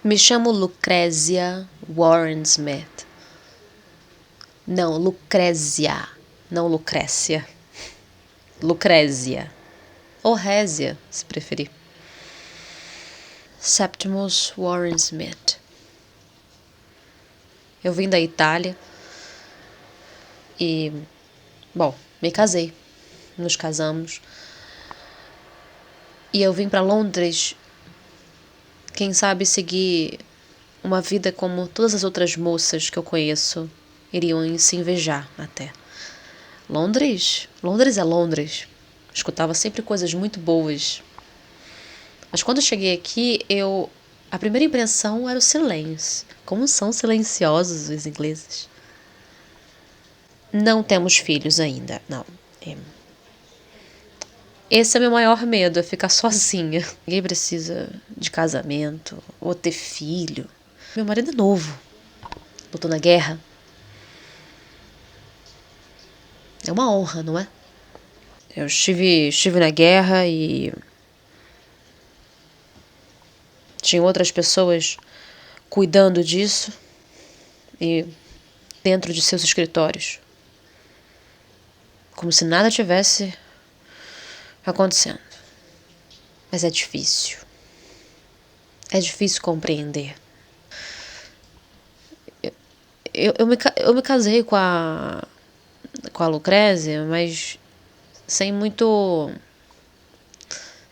Me chamo Lucrezia Warren Smith. Não, Lucrezia, não Lucrécia. Lucrezia. Ou Résia, se preferir. Septimus Warren Smith. Eu vim da Itália e, bom, me casei. Nos casamos. E eu vim para Londres, quem sabe seguir uma vida como todas as outras moças que eu conheço iriam se invejar até. Londres é Londres. Escutava sempre coisas muito boas. Mas quando eu cheguei aqui, a primeira impressão era o silêncio. Como são silenciosos os ingleses. Não temos filhos ainda, não. Esse é meu maior medo, é ficar sozinha. Ninguém precisa de casamento ou ter filho. Meu marido é novo. Lutou na guerra. É uma honra, não é? Eu estive na guerra e tinha outras pessoas cuidando disso e dentro de seus escritórios. Como se nada tivesse acontecendo. Mas é difícil. É difícil compreender. Eu me casei com a Lucrézia, mas sem muito...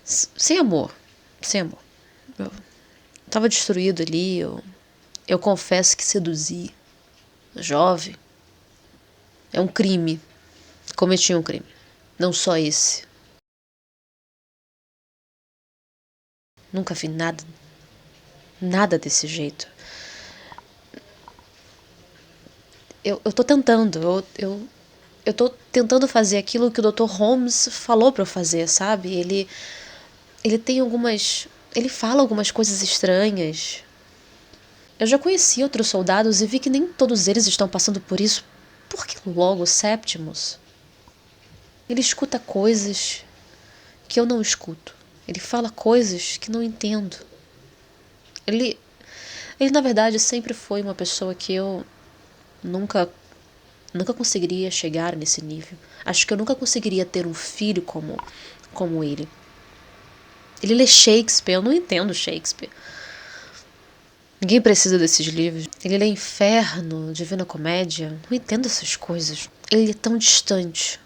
Sem amor. Sem amor. Eu tava destruído ali. Eu confesso que seduzi. Jovem. É um crime. Cometi um crime. Não só esse. Nunca vi nada desse jeito. Eu tô tentando. Eu tô tentando fazer aquilo que o Dr. Holmes falou pra eu fazer, sabe? Ele tem algumas... Ele fala algumas coisas estranhas. Eu já conheci outros soldados e vi que nem todos eles estão passando por isso. Por que logo Septimus? Ele escuta coisas que eu não escuto. Ele fala coisas que não entendo. Ele na verdade, sempre foi uma pessoa que eu nunca conseguiria chegar nesse nível. Acho que eu nunca conseguiria ter um filho como ele. Ele lê Shakespeare, eu não entendo Shakespeare. Ninguém precisa desses livros. Ele lê Inferno, Divina Comédia. Não entendo essas coisas. Ele é tão distante.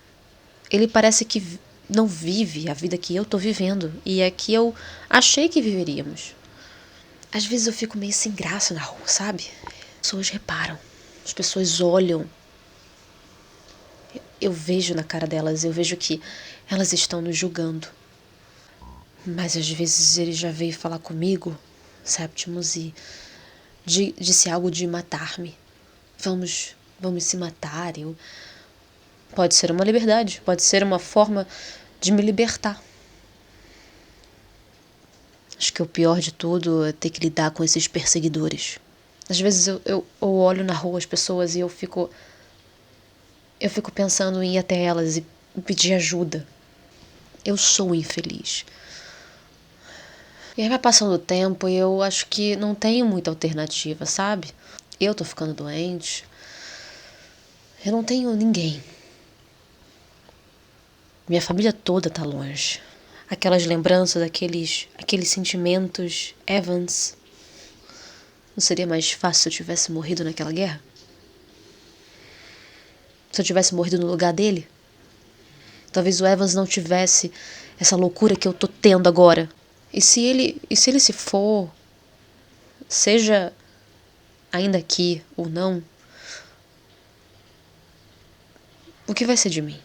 Ele parece que não vive a vida que eu tô vivendo. E é que eu achei que viveríamos. Às vezes eu fico meio sem graça na rua, sabe? As pessoas reparam. As pessoas olham. Eu vejo na cara delas, eu vejo que elas estão nos julgando. Mas às vezes ele já veio falar comigo, Septimus, e disse algo de matar-me. Vamos se matar. Pode ser uma liberdade, pode ser uma forma de me libertar. Acho que o pior de tudo é ter que lidar com esses perseguidores. Às vezes eu olho na rua as pessoas e eu fico pensando em ir até elas e pedir ajuda. Eu sou infeliz. E aí vai passando o tempo e eu acho que não tenho muita alternativa, sabe? Eu tô ficando doente. Eu não tenho ninguém. Minha família toda tá longe. Aquelas lembranças, aqueles sentimentos. Evans. Não seria mais fácil se eu tivesse morrido naquela guerra? Se eu tivesse morrido no lugar dele? Talvez o Evans não tivesse essa loucura que eu tô tendo agora. E se ele se for, seja ainda aqui ou não, o que vai ser de mim?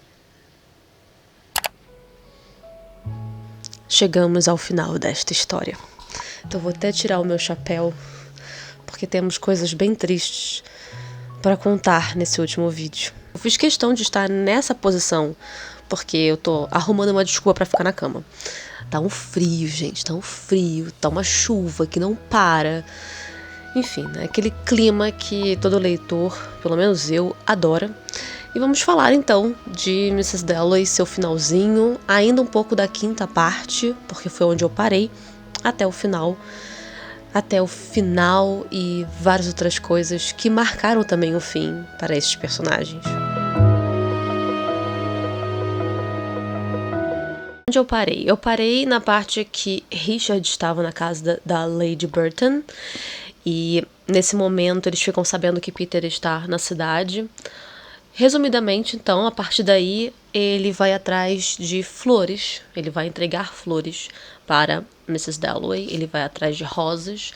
Chegamos ao final desta história. Então vou até tirar o meu chapéu, porque temos coisas bem tristes para contar nesse último vídeo. Eu fiz questão de estar nessa posição, porque eu tô arrumando uma desculpa para ficar na cama. Tá um frio, gente, tá um frio, tá uma chuva que não para. Enfim, né? Aquele clima que todo leitor, pelo menos eu, adora. E vamos falar então de Mrs. Dalloway, seu finalzinho, ainda um pouco da quinta parte, porque foi onde eu parei, até o final. até o final e várias outras coisas que marcaram também o fim para esses personagens. Onde eu parei? Eu parei na parte que Richard estava na casa da Lady Burton e nesse momento eles ficam sabendo que Peter está na cidade. Resumidamente, então, a partir daí ele vai atrás de flores, ele vai entregar flores para Mrs. Dalloway, ele vai atrás de rosas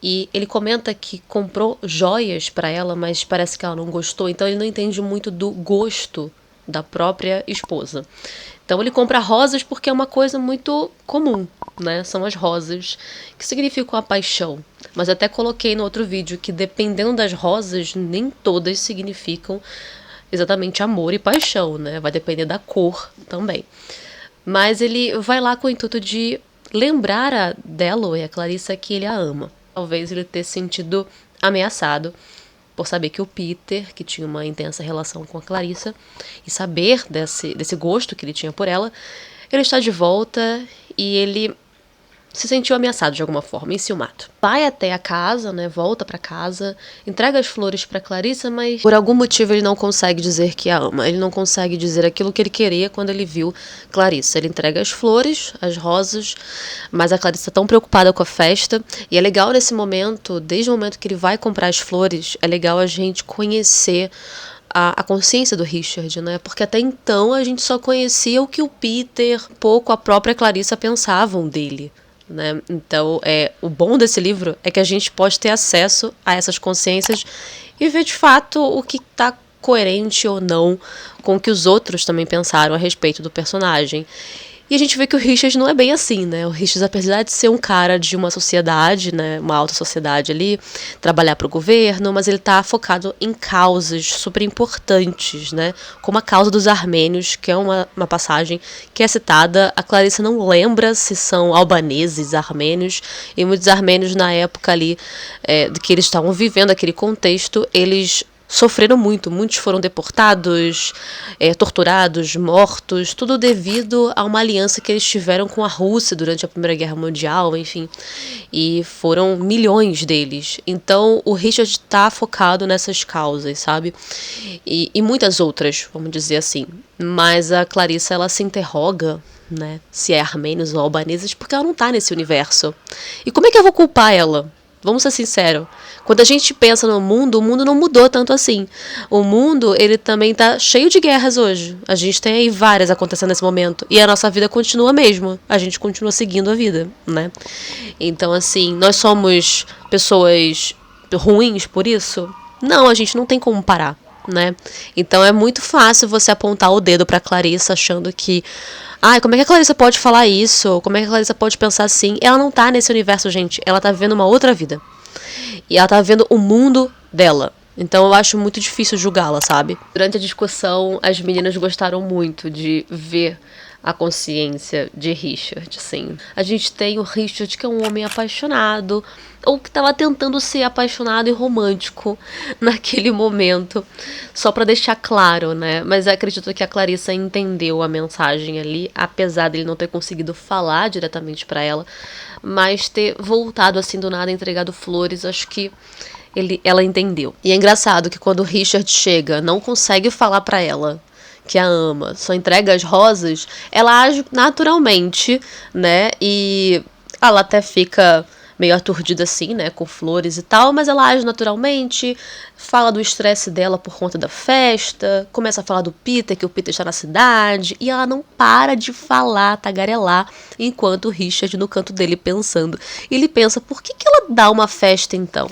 e ele comenta que comprou joias para ela, mas parece que ela não gostou, então ele não entende muito do gosto da própria esposa. Então ele compra rosas porque é uma coisa muito comum, né? São as rosas, que significam a paixão. Mas até coloquei no outro vídeo que dependendo das rosas, nem todas significam exatamente amor e paixão, né? Vai depender da cor também. Mas ele vai lá com o intuito de lembrar a Dalloway, a Clarissa, que ele a ama. Talvez ele ter sentido ameaçado por saber que o Peter, que tinha uma intensa relação com a Clarissa, e saber desse gosto que ele tinha por ela, ele está de volta e ele se sentiu ameaçado de alguma forma, enciumado. Vai até a casa, né, volta pra casa, entrega as flores pra Clarissa, mas por algum motivo ele não consegue dizer que a ama. Ele não consegue dizer aquilo que ele queria quando ele viu Clarissa. Ele entrega as flores, as rosas, mas a Clarissa tá tão preocupada com a festa. E é legal nesse momento, desde o momento que ele vai comprar as flores, é legal a gente conhecer a consciência do Richard, né? Porque até então a gente só conhecia o que o Peter, pouco a própria Clarissa pensavam dele. Né? Então, o bom desse livro é que a gente pode ter acesso a essas consciências e ver de fato o que está coerente ou não com o que os outros também pensaram a respeito do personagem. E a gente vê que o Richard não é bem assim, né? O Richard, apesar de ser um cara de uma sociedade, né, uma alta sociedade ali, trabalhar para o governo, mas ele tá focado em causas super importantes, né? Como a causa dos armênios, que é uma passagem que é citada. A Clarissa não lembra se são albaneses, armênios, e muitos armênios na época ali, de que eles estavam vivendo aquele contexto, eles sofreram muito, muitos foram deportados, torturados, mortos, tudo devido a uma aliança que eles tiveram com a Rússia durante a Primeira Guerra Mundial, enfim, e foram milhões deles. Então o Richard está focado nessas causas, sabe? E muitas outras, vamos dizer assim. Mas a Clarissa, ela se interroga, né, se é armênios ou albaneses, porque ela não tá nesse universo. E como é que eu vou culpar ela? Vamos ser sinceros. Quando a gente pensa no mundo, o mundo não mudou tanto assim. O mundo, ele também tá cheio de guerras hoje. A gente tem aí várias acontecendo nesse momento. E a nossa vida continua a mesma. A gente continua seguindo a vida, né? Então, assim, nós somos pessoas ruins por isso? Não, a gente não tem como parar, né? Então é muito fácil você apontar o dedo pra Clarissa achando que como é que a Clarissa pode falar isso? Como é que a Clarissa pode pensar assim? Ela não tá nesse universo, gente. Ela tá vivendo uma outra vida. E ela tá vivendo o mundo dela. Então eu acho muito difícil julgá-la, sabe? Durante a discussão, as meninas gostaram muito de ver a consciência de Richard, assim. A gente tem o Richard, que é um homem apaixonado, ou que estava tentando ser apaixonado e romântico naquele momento, só para deixar claro, né? Mas eu acredito que a Clarissa entendeu a mensagem ali, apesar dele não ter conseguido falar diretamente para ela, mas ter voltado assim do nada, entregado flores, acho que ela entendeu. E é engraçado que quando o Richard chega, não consegue falar para ela que a ama, só entrega as rosas, ela age naturalmente, né? E ela até fica meio aturdida assim, né, com flores e tal, mas ela age naturalmente, fala do estresse dela por conta da festa, começa a falar do Peter, que o Peter está na cidade, e ela não para de falar, tagarelar, enquanto o Richard no canto dele pensando. E ele pensa, por que ela dá uma festa então?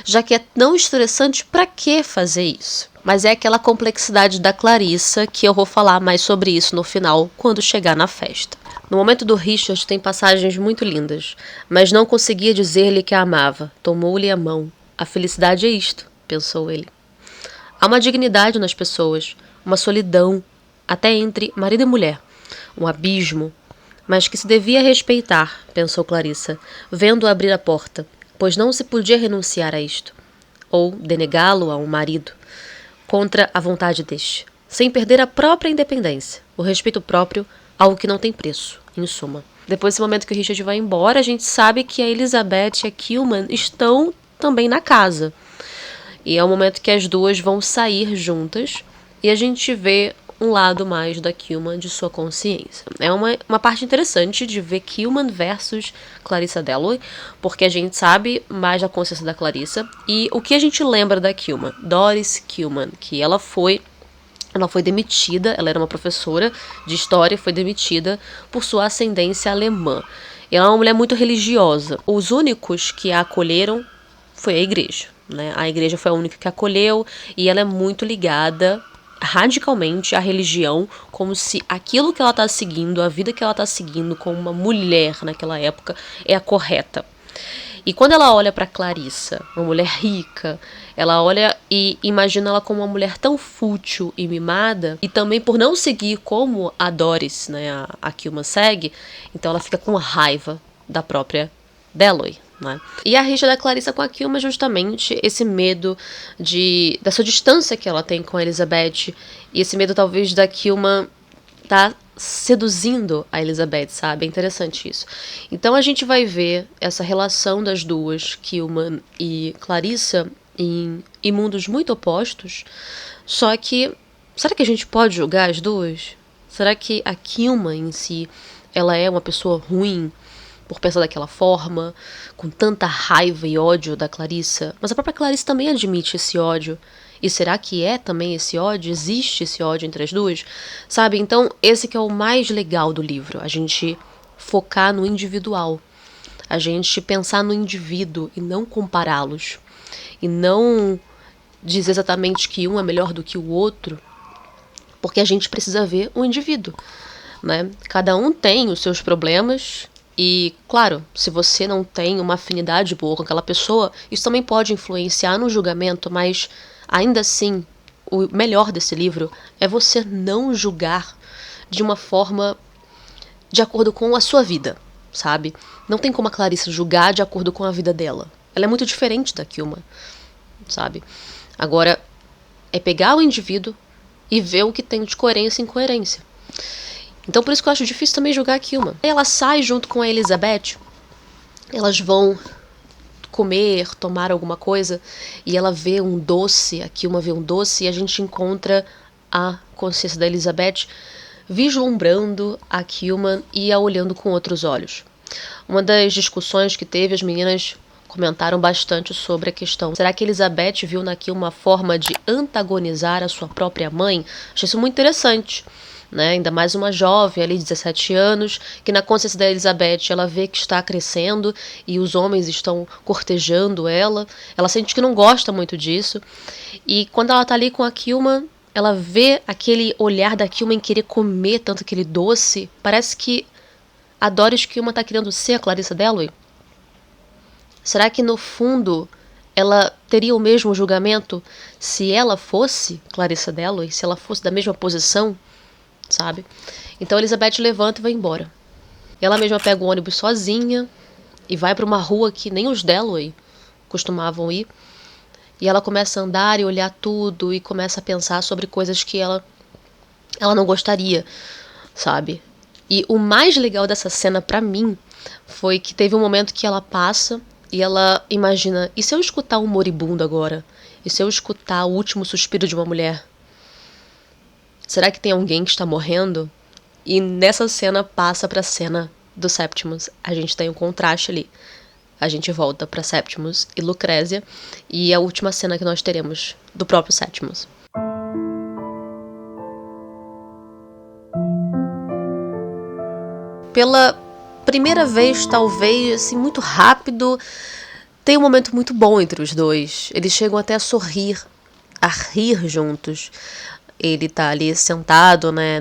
Já que é tão estressante, pra que fazer isso? Mas é aquela complexidade da Clarissa, que eu vou falar mais sobre isso no final, quando chegar na festa. No momento do Richard tem passagens muito lindas, mas não conseguia dizer-lhe que a amava. Tomou-lhe a mão. A felicidade é isto, pensou ele. Há uma dignidade nas pessoas, uma solidão, até entre marido e mulher, um abismo, mas que se devia respeitar, pensou Clarissa, vendo-o abrir a porta, pois não se podia renunciar a isto, ou denegá-lo a um marido, contra a vontade sem perder a própria independência, o respeito próprio, algo que não tem preço, em suma. Depois desse momento que o Richard vai embora, a gente sabe que a Elizabeth e a Kilman estão também na casa. E é o momento que as duas vão sair juntas e a gente vê um lado mais da Kilman de sua consciência. É uma parte interessante de ver Kilman versus Clarissa Dalloway, porque a gente sabe mais da consciência da Clarissa. E o que a gente lembra da Kilman? Doris Kilman, que ela foi demitida, ela era uma professora de história e foi demitida por sua ascendência alemã. Ela é uma mulher muito religiosa. Os únicos que a acolheram foi a igreja, né? A igreja foi a única que a acolheu e ela é muito ligada radicalmente à religião, como se aquilo que ela está seguindo, a vida que ela está seguindo como uma mulher naquela época, é a correta. E quando ela olha para Clarissa, uma mulher rica, ela olha e imagina ela como uma mulher tão fútil e mimada, e também por não seguir como a Doris, né, a Kilman segue, então ela fica com raiva da própria Dalloway. Né? E a rixa da Clarissa com a Kilman é justamente esse medo dessa distância que ela tem com a Elizabeth, e esse medo talvez da Kilman tá seduzindo a Elizabeth, sabe? É interessante isso. Então a gente vai ver essa relação das duas, Kilman e Clarissa, em mundos muito opostos, só que será que a gente pode julgar as duas? Será que a Kilman em si, ela é uma pessoa ruim por pensar daquela forma, com tanta raiva e ódio da Clarissa? Mas a própria Clarissa também admite esse ódio. E será que é também esse ódio? Existe esse ódio entre as duas? Sabe? Então, esse que é o mais legal do livro. A gente focar no individual. A gente pensar no indivíduo e não compará-los. E não dizer exatamente que um é melhor do que o outro. Porque a gente precisa ver o indivíduo, né? Cada um tem os seus problemas. E, claro, se você não tem uma afinidade boa com aquela pessoa, isso também pode influenciar no julgamento, mas ainda assim, o melhor desse livro é você não julgar de uma forma de acordo com a sua vida, sabe? Não tem como a Clarissa julgar de acordo com a vida dela. Ela é muito diferente da Kilman, sabe? Agora, é pegar o indivíduo e ver o que tem de coerência e incoerência. Então por isso que eu acho difícil também julgar a Kilman. Ela sai junto com a Elizabeth, elas vão comer, tomar alguma coisa, e ela vê um doce, a Kilman vê um doce, e a gente encontra a consciência da Elizabeth vislumbrando a Kilman e a olhando com outros olhos. Uma das discussões que teve, as meninas comentaram bastante sobre a questão. Será que Elizabeth viu na Kilman uma forma de antagonizar a sua própria mãe? Achei isso muito interessante. Né? Ainda mais uma jovem ali de 17 anos, que na consciência da Elizabeth ela vê que está crescendo e os homens estão cortejando ela. Ela sente que não gosta muito disso. E quando ela está ali com a Kilman, ela vê aquele olhar da Kilman em querer comer tanto aquele doce. Parece que a Doris Kilman está querendo ser a Clarissa Dalloway. Será que no fundo ela teria o mesmo julgamento se ela fosse Clarissa Dalloway, se ela fosse da mesma posição? Sabe? Então Elizabeth levanta e vai embora. Ela mesma pega o ônibus sozinha e vai para uma rua que nem os Dalloway costumavam ir. E ela começa a andar e olhar tudo e começa a pensar sobre coisas que ela não gostaria, sabe? E o mais legal dessa cena pra mim foi que teve um momento que ela passa e ela imagina, e se eu escutar um moribundo agora? E se eu escutar o último suspiro de uma mulher? Será que tem alguém que está morrendo? E nessa cena passa pra cena do Septimus. A gente tem um contraste ali. A gente volta pra Septimus e Lucrécia. E a última cena que nós teremos do próprio Septimus. Pela primeira vez, talvez, assim, muito rápido, tem um momento muito bom entre os dois. Eles chegam até a sorrir, a rir juntos. Ele tá ali sentado, né,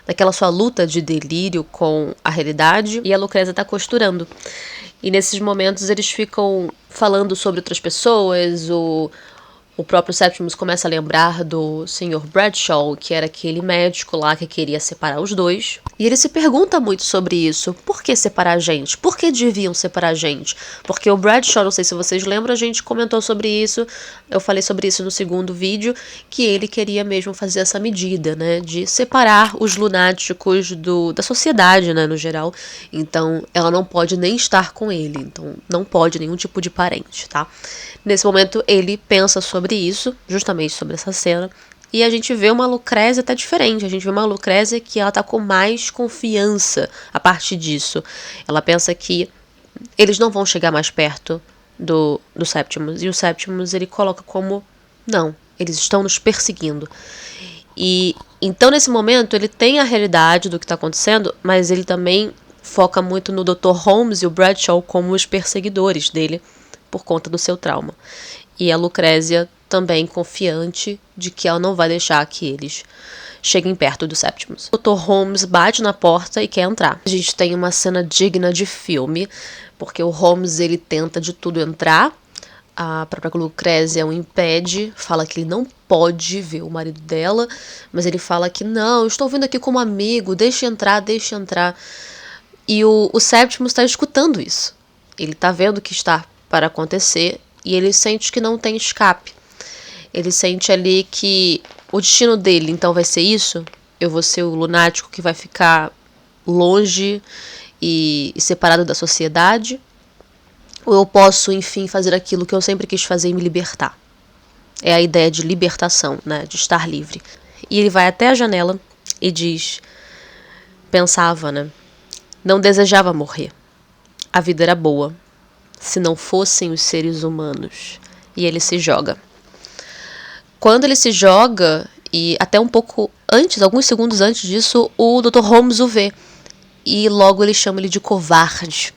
naquela sua luta de delírio com a realidade, e a Lucrécia tá costurando. E nesses momentos eles ficam falando sobre outras pessoas, O próprio Septimus começa a lembrar do Sr. Bradshaw, que era aquele médico lá que queria separar os dois. E ele se pergunta muito sobre isso. Por que separar a gente? Por que deviam separar a gente? Porque o Bradshaw, não sei se vocês lembram, a gente comentou sobre isso. Eu falei sobre isso no segundo vídeo, que ele queria mesmo fazer essa medida, né? De separar os lunáticos da sociedade, né? No geral. Então, ela não pode nem estar com ele. Então, não pode nenhum tipo de parente, tá? Nesse momento, ele pensa sobre isso, justamente sobre essa cena, e a gente vê uma Lucrécia até diferente. A gente vê uma Lucrécia que ela tá com mais confiança a partir disso. Ela pensa que eles não vão chegar mais perto do Septimus, e o Septimus ele coloca como, não, eles estão nos perseguindo. E então, nesse momento, ele tem a realidade do que está acontecendo, mas ele também foca muito no Dr. Holmes e o Bradshaw como os perseguidores dele, por conta do seu trauma. E a Lucrécia também confiante de que ela não vai deixar que eles cheguem perto do Septimus. O Dr. Holmes bate na porta e quer entrar. A gente tem uma cena digna de filme, porque o Holmes ele tenta de tudo entrar, a própria Lucrécia o impede, fala que ele não pode ver o marido dela, mas ele fala que não, eu estou vindo aqui como amigo, deixa entrar, deixa entrar. E o Septimus está escutando isso. Ele está vendo o que está para acontecer, e ele sente que não tem escape. Ele sente ali que o destino dele, então, vai ser isso. Eu vou ser o lunático que vai ficar longe e separado da sociedade. Ou eu posso, enfim, fazer aquilo que eu sempre quis fazer e me libertar. É a ideia de libertação, né? De estar livre. E ele vai até a janela e diz... Pensava, né? Não desejava morrer. A vida era boa. Se não fossem os seres humanos. E ele se joga. Quando ele se joga, e até um pouco antes, alguns segundos antes disso, o Dr. Holmes o vê. E logo ele chama ele de covarde.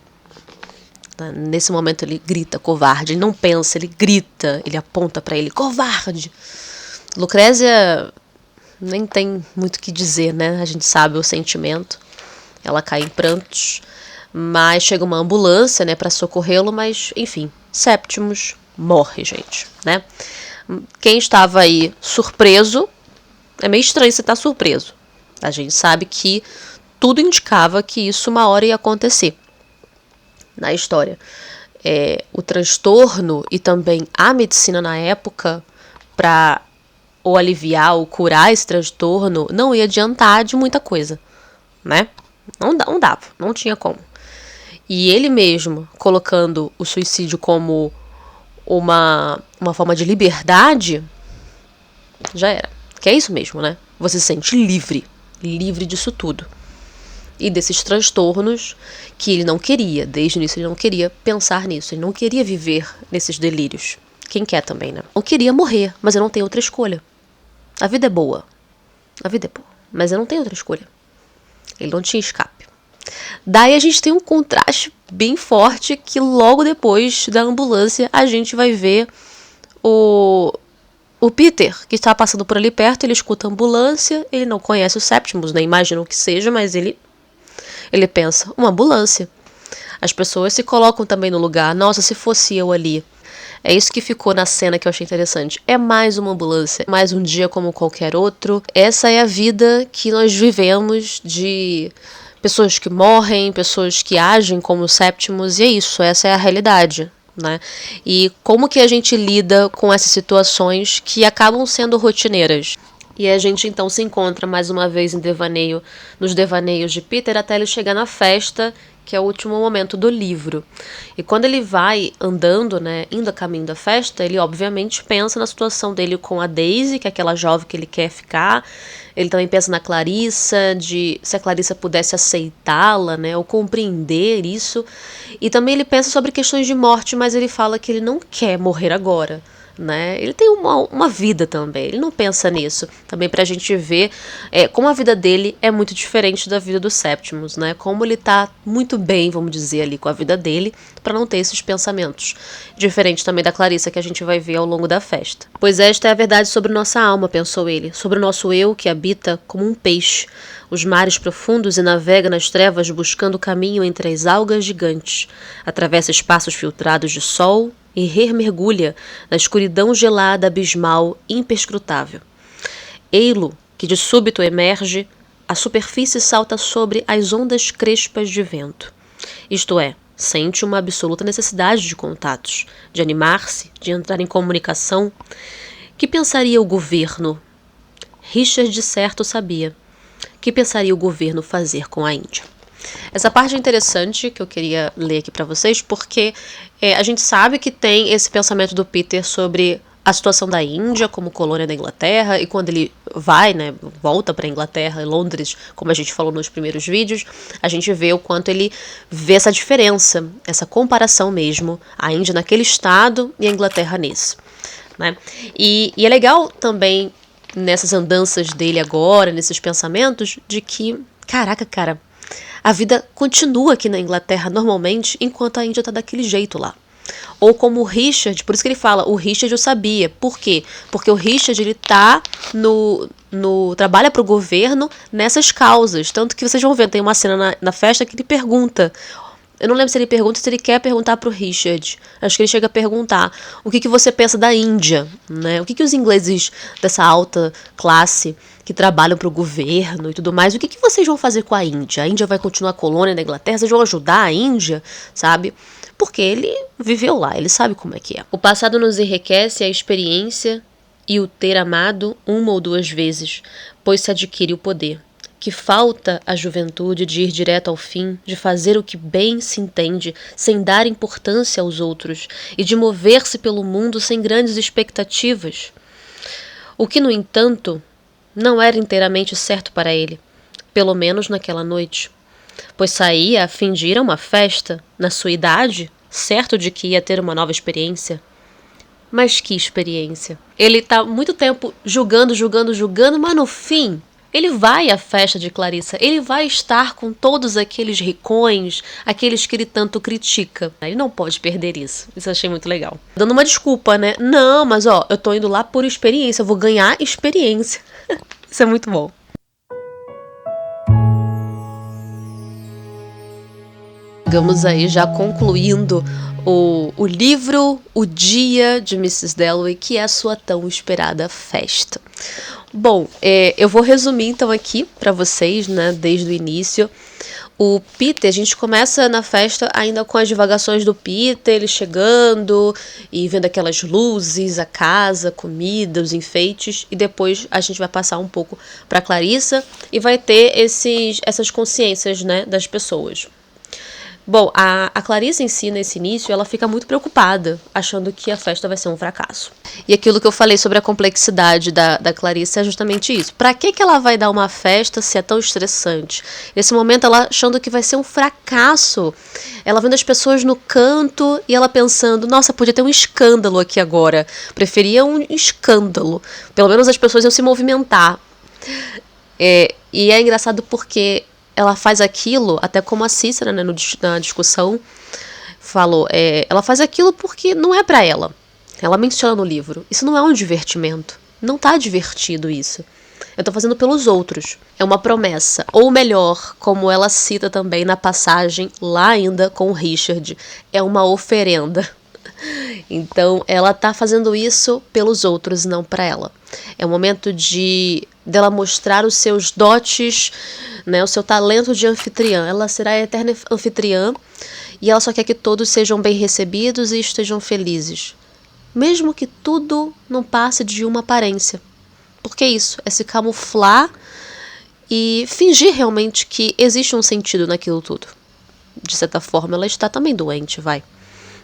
Nesse momento ele grita covarde. Ele não pensa, ele grita. Ele aponta pra ele, covarde. Lucrécia nem tem muito o que dizer, né? A gente sabe o sentimento. Ela cai em prantos. Mas chega uma ambulância, né, para socorrê-lo, mas, enfim, Septimus morre, gente, né? Quem estava aí surpreso, é meio estranho você estar surpreso. A gente sabe que tudo indicava que isso uma hora ia acontecer na história. O transtorno e também a medicina na época, para ou aliviar ou curar esse transtorno, não ia adiantar de muita coisa, né? Não dava, não tinha como. E ele mesmo, colocando o suicídio como uma forma de liberdade, já era. Que é isso mesmo, né? Você se sente livre disso tudo. E desses transtornos que ele não queria, desde o início ele não queria pensar nisso, ele não queria viver nesses delírios. Quem quer também, né? Não queria morrer, mas eu não tenho outra escolha. A vida é boa, mas eu não tenho outra escolha. Ele não tinha escape. Daí a gente tem um contraste bem forte que logo depois da ambulância a gente vai ver o Peter, que está passando por ali perto, ele escuta a ambulância, ele não conhece o Septimus, né? Imagino que seja, mas ele pensa, uma ambulância. As pessoas se colocam também no lugar, nossa, se fosse eu ali. É isso que ficou na cena que eu achei interessante. É mais uma ambulância, mais um dia como qualquer outro. Essa é a vida que nós vivemos de... pessoas que morrem, pessoas que agem como Septimus, e é isso, essa é a realidade, né? E como que a gente lida com essas situações que acabam sendo rotineiras? E a gente então se encontra mais uma vez nos devaneios de Peter até ele chegar na festa, que é o último momento do livro. E quando ele vai andando, né, indo a caminho da festa, ele obviamente pensa na situação dele com a Daisy, que é aquela jovem que ele quer ficar. Ele também pensa na Clarissa, de se a Clarissa pudesse aceitá-la, né, ou compreender isso. E também ele pensa sobre questões de morte, mas ele fala que ele não quer morrer agora, né? Ele tem uma vida também, ele não pensa nisso. Também pra gente ver como a vida dele é muito diferente da vida do Septimus, né? Como ele tá muito bem, vamos dizer, ali com a vida dele, pra não ter esses pensamentos. Diferente também da Clarissa, que a gente vai ver ao longo da festa. Pois esta é a verdade sobre nossa alma, pensou ele, sobre o nosso eu que habita como um peixe os mares profundos e navega nas trevas buscando o caminho entre as algas gigantes, atravessa espaços filtrados de sol, e remergulha na escuridão gelada, abismal, imperscrutável. Ei-lo, que de súbito emerge, a superfície salta sobre as ondas crespas de vento. Isto é, sente uma absoluta necessidade de contatos, de animar-se, de entrar em comunicação. Que pensaria o governo? Richard de certo sabia. Que pensaria o governo fazer com a Índia? Essa parte é interessante que eu queria ler aqui para vocês, porque a gente sabe que tem esse pensamento do Peter sobre a situação da Índia como colônia da Inglaterra, e quando ele vai, né, volta para a Inglaterra, Londres, como a gente falou nos primeiros vídeos, a gente vê o quanto ele vê essa diferença, essa comparação mesmo, a Índia naquele estado e a Inglaterra nesse. Né? E é legal também nessas andanças dele agora, nesses pensamentos, de que, caraca, cara, a vida continua aqui na Inglaterra normalmente, enquanto a Índia tá daquele jeito lá. Ou como o Richard, por isso que ele fala, o Richard eu sabia. Por quê? Porque o Richard, ele tá trabalha pro governo nessas causas. Tanto que vocês vão ver, tem uma cena na festa que ele pergunta. Eu não lembro se ele pergunta ou se ele quer perguntar pro Richard. Acho que ele chega a perguntar o que você pensa da Índia, né? O que os ingleses dessa alta classe que trabalham pro governo e tudo mais, o que vocês vão fazer com a Índia? A Índia vai continuar colônia da Inglaterra? Vocês vão ajudar a Índia, sabe? Porque ele viveu lá, ele sabe como é que é. O passado nos enriquece a experiência e o ter amado uma ou duas vezes, pois se adquire o poder. Que falta a juventude de ir direto ao fim, de fazer o que bem se entende, sem dar importância aos outros, e de mover-se pelo mundo sem grandes expectativas. O que, no entanto, não era inteiramente certo para ele, pelo menos naquela noite, pois saía a fim de ir a uma festa, na sua idade, certo de que ia ter uma nova experiência. Mas que experiência! Ele está muito tempo julgando, mas no fim ele vai à festa de Clarissa, ele vai estar com todos aqueles ricões, aqueles que ele tanto critica. Ele não pode perder isso. Isso eu achei muito legal. Dando uma desculpa, né? Não, mas eu tô indo lá por experiência, eu vou ganhar experiência. Isso é muito bom. Chegamos aí já concluindo o livro O Dia de Mrs. Dalloway, que é a sua tão esperada festa. Bom, eu vou resumir então aqui para vocês, né, desde o início. O Peter, a gente começa na festa ainda com as divagações do Peter, ele chegando e vendo aquelas luzes, a casa, a comida, os enfeites, e depois a gente vai passar um pouco para Clarissa e vai ter essas consciências, né, das pessoas. Bom, a Clarissa em si, nesse início, ela fica muito preocupada, achando que a festa vai ser um fracasso. E aquilo que eu falei sobre a complexidade da Clarissa é justamente isso. Pra que ela vai dar uma festa se é tão estressante? Nesse momento, ela achando que vai ser um fracasso. Ela vendo as pessoas no canto e ela pensando, nossa, podia ter um escândalo aqui agora. Preferia um escândalo. Pelo menos as pessoas iam se movimentar. E é engraçado porque ela faz aquilo, até como a Cícera, né, na discussão, falou, ela faz aquilo porque não é pra ela. Ela menciona no livro, isso não é um divertimento. Não tá divertido isso. Eu tô fazendo pelos outros. É uma promessa. Ou melhor, como ela cita também na passagem, lá ainda com o Richard, é uma oferenda. Então, ela tá fazendo isso pelos outros, não pra ela. É um momento dela mostrar os seus dotes, né, o seu talento de anfitriã. Ela será a eterna anfitriã e ela só quer que todos sejam bem recebidos e estejam felizes. Mesmo que tudo não passe de uma aparência. Porque isso, é se camuflar e fingir realmente que existe um sentido naquilo tudo. De certa forma, ela está também doente, vai.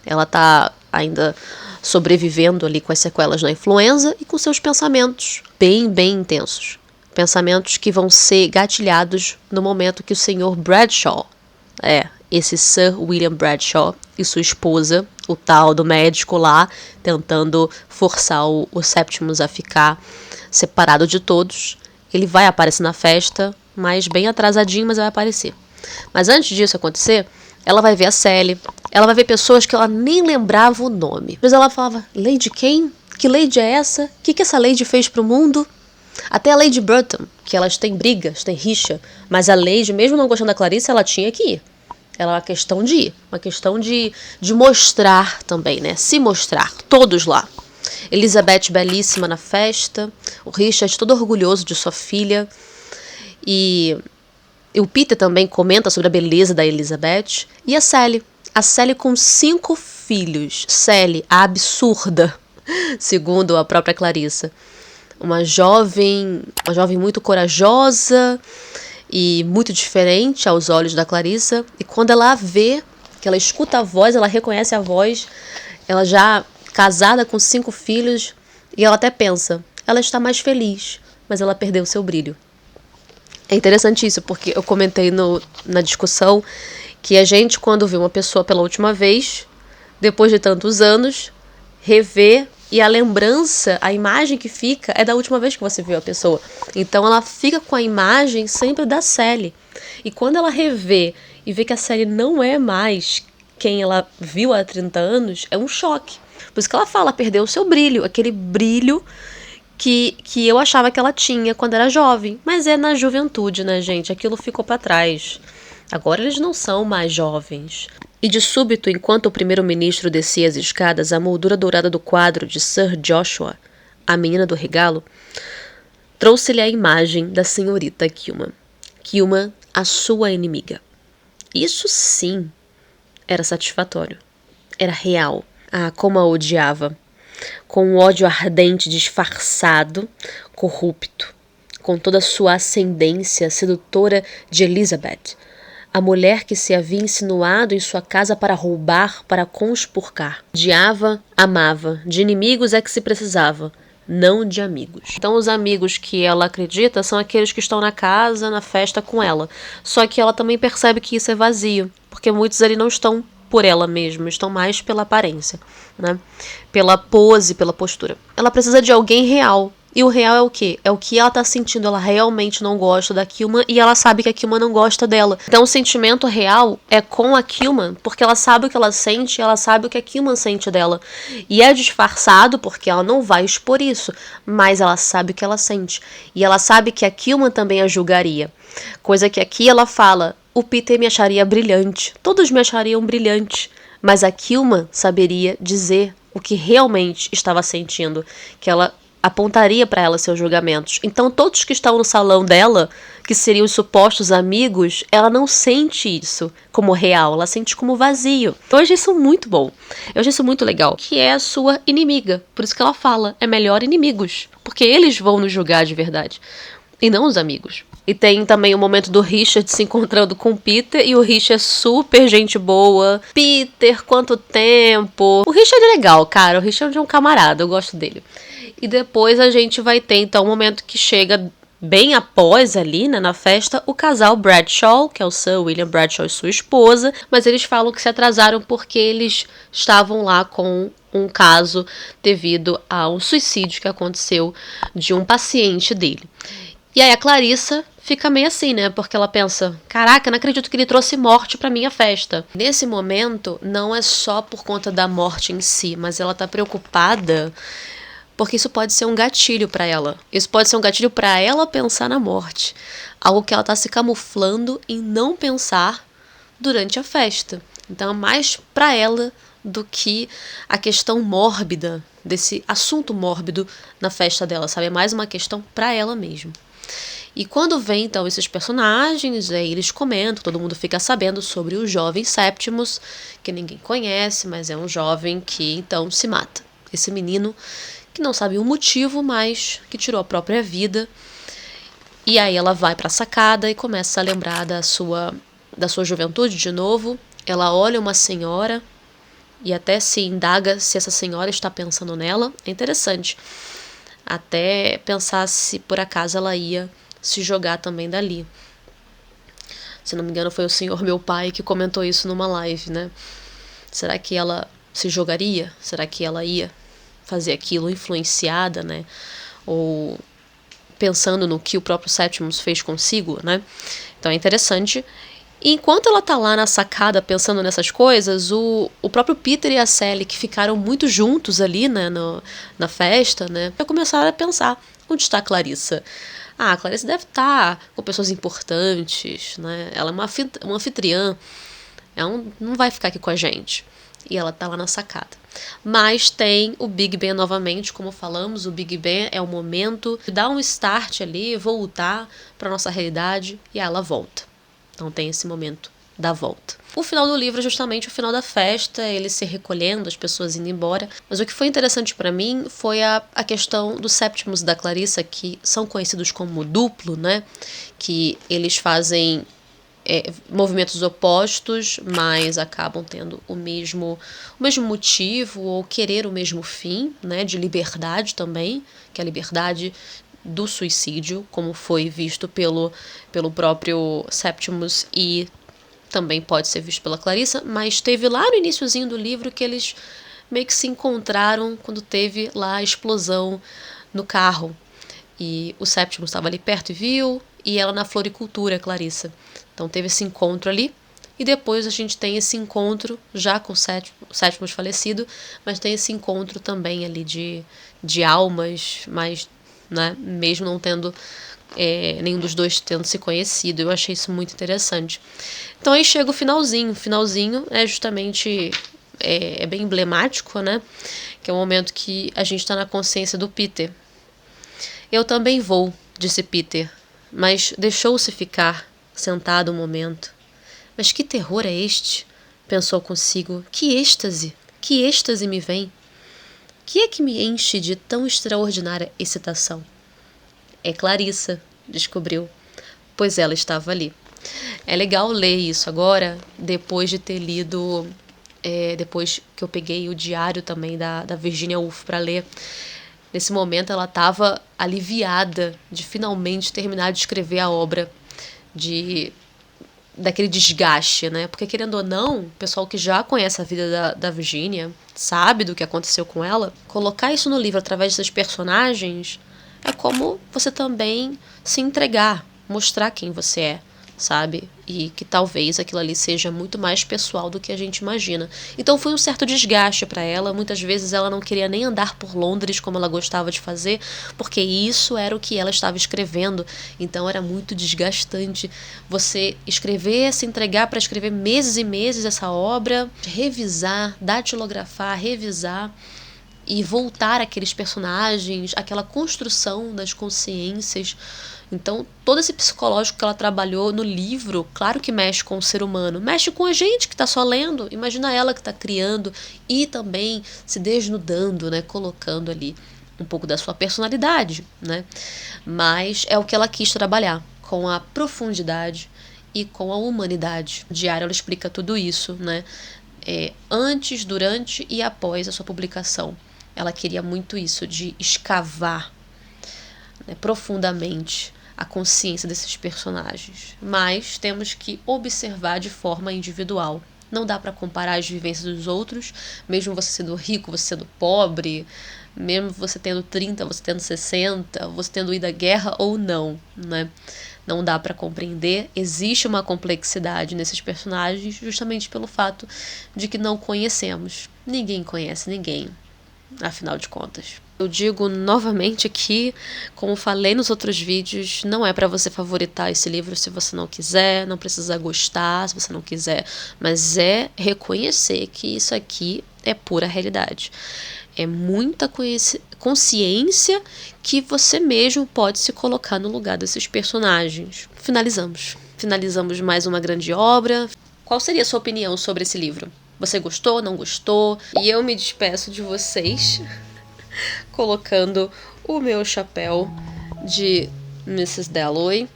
Ela está ainda sobrevivendo ali com as sequelas da influenza e com seus pensamentos bem, bem intensos. Pensamentos que vão ser gatilhados no momento que o Sr. Bradshaw, esse Sir William Bradshaw e sua esposa, o tal do médico lá, tentando forçar o Septimus a ficar separado de todos. Ele vai aparecer na festa, mas bem atrasadinho, mas vai aparecer. Mas antes disso acontecer, ela vai ver a Sally, ela vai ver pessoas que ela nem lembrava o nome. Às vezes ela falava, Lady quem? Que Lady é essa? O que essa Lady fez pro mundo? Até a Lady Burton, que elas têm brigas, têm rixa, mas a Lady, mesmo não gostando da Clarissa, ela tinha que ir. Ela é uma questão de ir, uma questão de mostrar também, né? Se mostrar, todos lá. Elizabeth belíssima na festa, o Richard todo orgulhoso de sua filha, e o Peter também comenta sobre a beleza da Elizabeth, e a Sally com 5 filhos, Sally, a absurda, segundo a própria Clarissa. Uma jovem muito corajosa e muito diferente aos olhos da Clarissa. E quando ela a vê, que ela escuta a voz, ela reconhece a voz, ela já casada com 5 filhos, e ela até pensa, ela está mais feliz, mas ela perdeu seu brilho. É interessante isso, porque eu comentei na discussão que a gente, quando vê uma pessoa pela última vez, depois de tantos anos, revê, e a lembrança, a imagem que fica é da última vez que você viu a pessoa. Então ela fica com a imagem sempre da Sally. E quando ela revê e vê que a Sally não é mais quem ela viu há 30 anos, é um choque. Por isso que ela fala, perdeu o seu brilho, aquele brilho que eu achava que ela tinha quando era jovem. Mas é na juventude, né, gente? Aquilo ficou para trás. Agora eles não são mais jovens. E de súbito, enquanto o primeiro-ministro descia as escadas, a moldura dourada do quadro de Sir Joshua, a menina do regalo, trouxe-lhe a imagem da senhorita Kilman. Kilman, a sua inimiga. Isso sim era satisfatório. Era real. Ah, como a odiava. Com um ódio ardente, disfarçado, corrupto, com toda a sua ascendência sedutora de Elizabeth, a mulher que se havia insinuado em sua casa para roubar, para conspurcar. Odiava, amava, de inimigos é que se precisava, não de amigos. Então os amigos que ela acredita são aqueles que estão na casa, na festa com ela. Só que ela também percebe que isso é vazio, porque muitos ali não estão por ela mesma, estão mais pela aparência, né? Pela pose, pela postura. Ela precisa de alguém real. E o real é o quê? É o que ela tá sentindo. Ela realmente não gosta da Kilman e ela sabe que a Kilman não gosta dela. Então o sentimento real é com a Kilman, porque ela sabe o que ela sente, ela sabe o que a Kilman sente dela. E é disfarçado porque ela não vai expor isso, mas ela sabe o que ela sente. E ela sabe que a Kilman também a julgaria. Coisa que aqui ela fala, o Peter me acharia brilhante, todos me achariam brilhante, mas a Kilman saberia dizer o que realmente estava sentindo, que ela apontaria para ela seus julgamentos. Então todos que estão no salão dela, que seriam os supostos amigos, ela não sente isso como real, ela sente como vazio. Eu achei isso muito bom, eu achei isso muito legal, que é a sua inimiga, por isso que ela fala, é melhor inimigos, porque eles vão nos julgar de verdade, e não os amigos. E tem também o momento do Richard se encontrando com o Peter, e o Richard é super gente boa. Peter, quanto tempo! O Richard é legal, cara, o Richard é um camarada, eu gosto dele. E depois a gente vai ter, então, um momento que chega bem após ali, né, na festa, o casal Bradshaw, que é o Sir William Bradshaw e sua esposa, mas eles falam que se atrasaram porque eles estavam lá com um caso devido a um suicídio que aconteceu de um paciente dele. E aí a Clarissa fica meio assim, né? Porque ela pensa, caraca, não acredito que ele trouxe morte pra minha festa. Nesse momento, não é só por conta da morte em si, mas ela tá preocupada porque isso pode ser um gatilho pra ela. Isso pode ser um gatilho pra ela pensar na morte. Algo que ela tá se camuflando em não pensar durante a festa. Então é mais pra ela do que a questão mórbida, desse assunto mórbido na festa dela, sabe? É mais uma questão pra ela mesmo. E quando vem, então, esses personagens, aí eles comentam, todo mundo fica sabendo sobre o jovem Septimus, que ninguém conhece, mas é um jovem que, então, se mata. Esse menino que não sabe o motivo, mas que tirou a própria vida. E aí ela vai pra sacada e começa a lembrar da sua juventude de novo. Ela olha uma senhora e até se indaga se essa senhora está pensando nela. É interessante. Até pensar se por acaso ela ia se jogar também dali. Se não me engano foi o senhor meu pai que comentou isso numa live, né? Será que ela se jogaria? Será que ela ia fazer aquilo influenciada, né? Ou pensando no que o próprio Septimus fez consigo, né? Então é interessante. E enquanto ela tá lá na sacada pensando nessas coisas, o próprio Peter e a Sally, que ficaram muito juntos ali, né, na festa, né, já começaram a pensar, onde está a Clarissa? Ah, a Clarissa deve estar com pessoas importantes, né, ela é uma anfitriã, Ela não vai ficar aqui com a gente. E ela tá lá na sacada. Mas tem o Big Ben novamente, como falamos, o Big Ben é o momento de dar um start ali, voltar para nossa realidade, e ela volta. Então tem esse momento da volta. O final do livro é justamente o final da festa, ele se recolhendo, as pessoas indo embora. Mas o que foi interessante para mim foi a questão dos Septimus da Clarissa, que são conhecidos como duplo, né? Que eles fazem movimentos opostos, mas acabam tendo o mesmo motivo ou querer o mesmo fim, né, de liberdade também, que é a liberdade do suicídio, como foi visto pelo próprio Septimus e também pode ser visto pela Clarissa, mas teve lá no iniciozinho do livro que eles meio que se encontraram quando teve lá a explosão no carro. E o Septimus estava ali perto e viu, e ela na floricultura, Clarissa. Então teve esse encontro ali, e depois a gente tem esse encontro, já com o Septimus falecido, mas tem esse encontro também ali de almas, mas, né, mesmo não tendo nenhum dos dois tendo se conhecido. Eu achei isso muito interessante. Então aí chega o finalzinho. O finalzinho é justamente é bem emblemático, né? Que é o momento que a gente está na consciência do Peter. Eu também vou, disse Peter, mas deixou-se ficar, sentado um momento. Mas que terror é este? Pensou consigo. Que êxtase me vem? Que é que me enche de tão extraordinária excitação? É Clarissa, descobriu, pois ela estava ali. É legal ler isso agora, depois de ter lido, depois que eu peguei o diário também da Virginia Woolf para ler. Nesse momento ela estava aliviada de finalmente terminar de escrever a obra, daquele desgaste, né? Porque, querendo ou não, o pessoal que já conhece a vida da Virginia, sabe do que aconteceu com ela, colocar isso no livro através desses personagens é como você também se entregar, mostrar quem você é, sabe? E que talvez aquilo ali seja muito mais pessoal do que a gente imagina. Então foi um certo desgaste para ela. Muitas vezes ela não queria nem andar por Londres como ela gostava de fazer, porque isso era o que ela estava escrevendo. Então era muito desgastante você escrever, se entregar para escrever meses e meses essa obra, revisar, datilografar, revisar e voltar àqueles personagens, aquela construção das consciências. Então, todo esse psicológico que ela trabalhou no livro, claro que mexe com o ser humano, mexe com a gente que está só lendo. Imagina ela que está criando e também se desnudando, né, colocando ali um pouco da sua personalidade, né? Mas é o que ela quis trabalhar, com a profundidade e com a humanidade. O diário ela explica tudo isso, né? Antes, durante e após a sua publicação. Ela queria muito isso, de escavar, né, profundamente a consciência desses personagens. Mas temos que observar de forma individual. Não dá para comparar as vivências dos outros, mesmo você sendo rico, você sendo pobre, mesmo você tendo 30, você tendo 60, você tendo ido à guerra ou não, né? Não dá para compreender. Existe uma complexidade nesses personagens justamente pelo fato de que não conhecemos. Ninguém conhece ninguém, afinal de contas. Eu digo novamente aqui, como falei nos outros vídeos, não é para você favoritar esse livro se você não quiser, não precisa gostar se você não quiser, mas é reconhecer que isso aqui é pura realidade. É muita consciência que você mesmo pode se colocar no lugar desses personagens. Finalizamos mais uma grande obra. Qual seria a sua opinião sobre esse livro? Você gostou, não gostou? E eu me despeço de vocês colocando o meu chapéu de Mrs. Dalloway.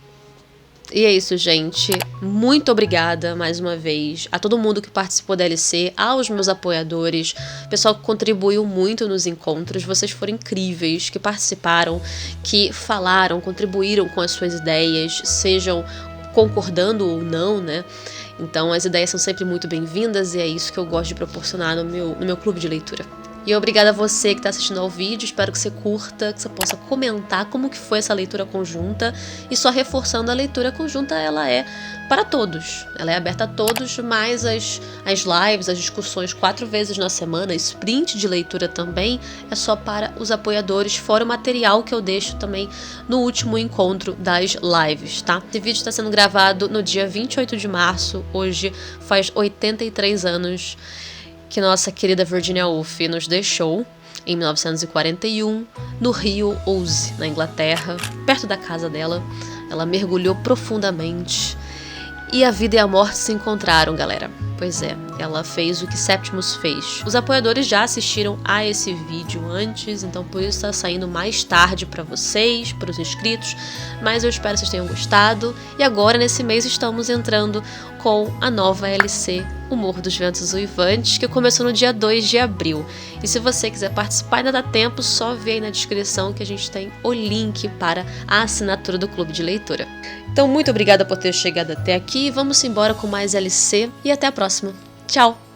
E é isso, gente. Muito obrigada mais uma vez a todo mundo que participou da LC, aos meus apoiadores, pessoal que contribuiu muito nos encontros. Vocês foram incríveis, que participaram, que falaram, contribuíram com as suas ideias, sejam concordando ou não, né? Então as ideias são sempre muito bem-vindas e é isso que eu gosto de proporcionar no meu clube de leitura. E obrigada a você que está assistindo ao vídeo, espero que você curta, que você possa comentar como que foi essa leitura conjunta. E só reforçando, a leitura conjunta ela é para todos, ela é aberta a todos, mas as lives, as discussões 4 vezes na semana, sprint de leitura também, é só para os apoiadores, fora o material que eu deixo também no último encontro das lives, tá? Esse vídeo está sendo gravado no dia 28 de março, hoje faz 83 anos que nossa querida Virginia Woolf nos deixou, em 1941, no rio Ouse, na Inglaterra, perto da casa dela. Ela mergulhou profundamente e a vida e a morte se encontraram, galera. Pois é, ela fez o que Septimus fez. Os apoiadores já assistiram a esse vídeo antes, então por isso está saindo mais tarde para vocês, para os inscritos, mas eu espero que vocês tenham gostado. E agora, nesse mês, estamos entrando com a nova LC, O Morro dos Ventos Uivantes, que começou no dia 2 de abril. E se você quiser participar, ainda dá tempo, só vê aí na descrição que a gente tem o link para a assinatura do Clube de Leitura. Então, muito obrigada por ter chegado até aqui, vamos embora com mais LC e até a próxima. Tchau!